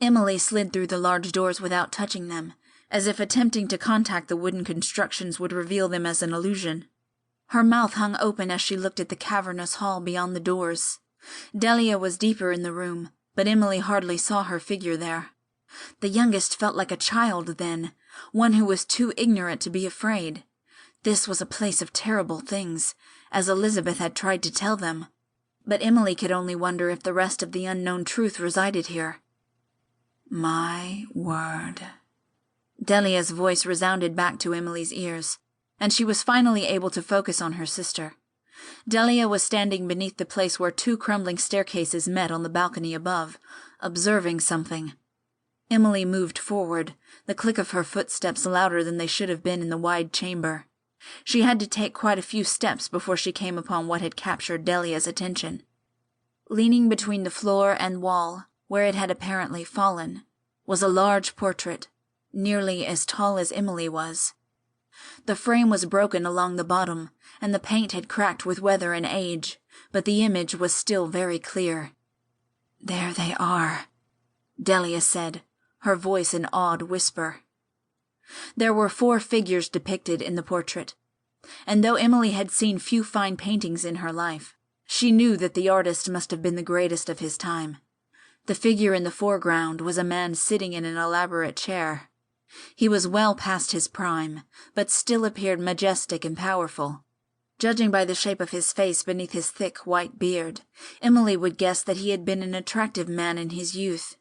Emily slid through the large doors without touching them, as if attempting to contact the wooden constructions would reveal them as an illusion. Her mouth hung open as she looked at the cavernous hall beyond the doors. Delia was deeper in the room, but Emily hardly saw her figure there. The youngest felt like a child then, one who was too ignorant to be afraid. This was a place of terrible things, as Elizabeth had tried to tell them. But Emily could only wonder if the rest of the unknown truth resided here. My word. Delia's voice resounded back to Emily's ears, and she was finally able to focus on her sister. Delia was standing beneath the place where two crumbling staircases met on the balcony above, observing something. Emily moved forward, the click of her footsteps louder than they should have been in the wide chamber. She had to take quite a few steps before she came upon what had captured Delia's attention. Leaning between the floor and wall, where it had apparently fallen, was a large portrait, nearly as tall as Emily was. The frame was broken along the bottom, and the paint had cracked with weather and age, but the image was still very clear. "There they are," Delia said, her voice an awed whisper. There were 4 figures depicted in the portrait, and though Emily had seen few fine paintings in her life, she knew that the artist must have been the greatest of his time. The figure in the foreground was a man sitting in an elaborate chair. He was well past his prime, but still appeared majestic and powerful. Judging by the shape of his face beneath his thick white beard, Emily would guess that he had been an attractive man in his youth.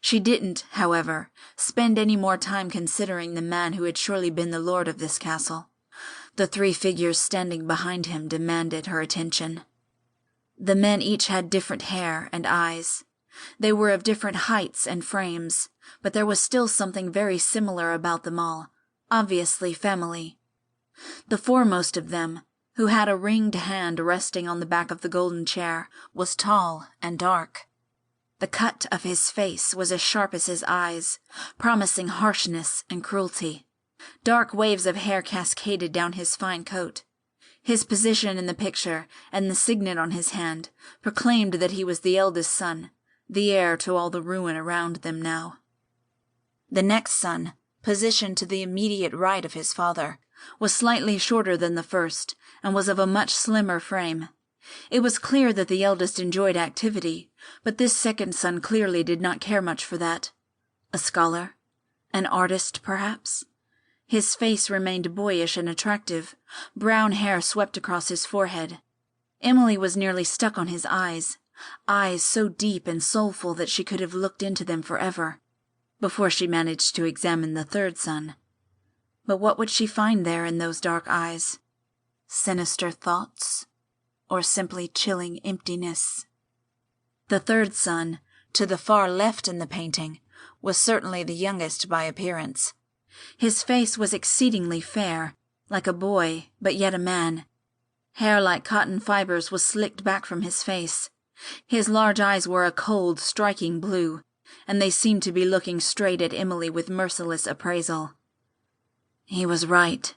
She didn't, however, spend any more time considering the man who had surely been the lord of this castle. The 3 figures standing behind him demanded her attention. The men each had different hair and eyes. They were of different heights and frames, but there was still something very similar about them all, obviously family. The foremost of them, who had a ringed hand resting on the back of the golden chair, was tall and dark. The cut of his face was as sharp as his eyes, promising harshness and cruelty. Dark waves of hair cascaded down his fine coat. His position in the picture and the signet on his hand proclaimed that he was the eldest son, the heir to all the ruin around them now. The next son, positioned to the immediate right of his father, was slightly shorter than the first and was of a much slimmer frame. It was clear that the eldest enjoyed activity, but this second son clearly did not care much for that. A scholar? An artist, perhaps? His face remained boyish and attractive. Brown hair swept across his forehead. Emily was nearly stuck on his eyes so deep and soulful that she could have looked into them forever, before she managed to examine the third son. But what would she find there in those dark eyes? Sinister thoughts? Or simply chilling emptiness? The third son, to the far left in the painting, was certainly the youngest by appearance. His face was exceedingly fair, like a boy, but yet a man. Hair like cotton fibers was slicked back from his face. His large eyes were a cold, striking blue, and they seemed to be looking straight at Emily with merciless appraisal. "He was right,"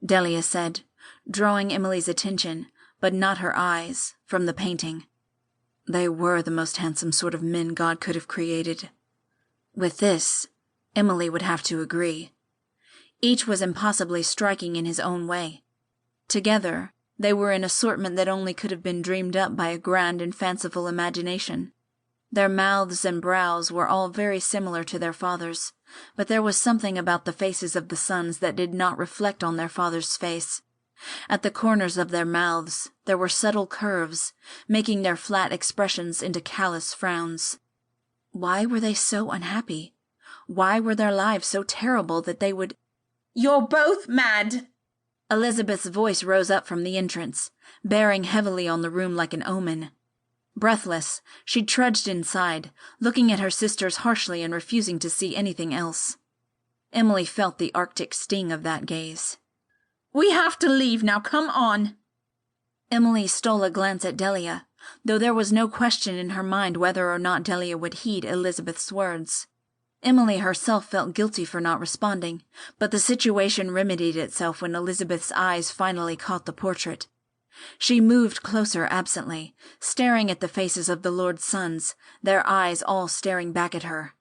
Delia said, drawing Emily's attention, but not her eyes, from the painting. "They were the most handsome sort of men God could have created." With this, Emily would have to agree. Each was impossibly striking in his own way. Together, they were an assortment that only could have been dreamed up by a grand and fanciful imagination. Their mouths and brows were all very similar to their father's, but there was something about the faces of the sons that did not reflect on their father's face. At the corners of their mouths there were subtle curves, making their flat expressions into callous frowns. Why were they so unhappy? Why were their lives so terrible that they would— "You're both mad!" Elizabeth's voice rose up from the entrance, bearing heavily on the room like an omen. Breathless, she trudged inside, looking at her sisters harshly and refusing to see anything else. Emily felt the arctic sting of that gaze. "We have to leave now, come on!" Emily stole a glance at Delia, though there was no question in her mind whether or not Delia would heed Elizabeth's words. Emily herself felt guilty for not responding, but the situation remedied itself when Elizabeth's eyes finally caught the portrait. She moved closer absently, staring at the faces of the Lord's sons, their eyes all staring back at her.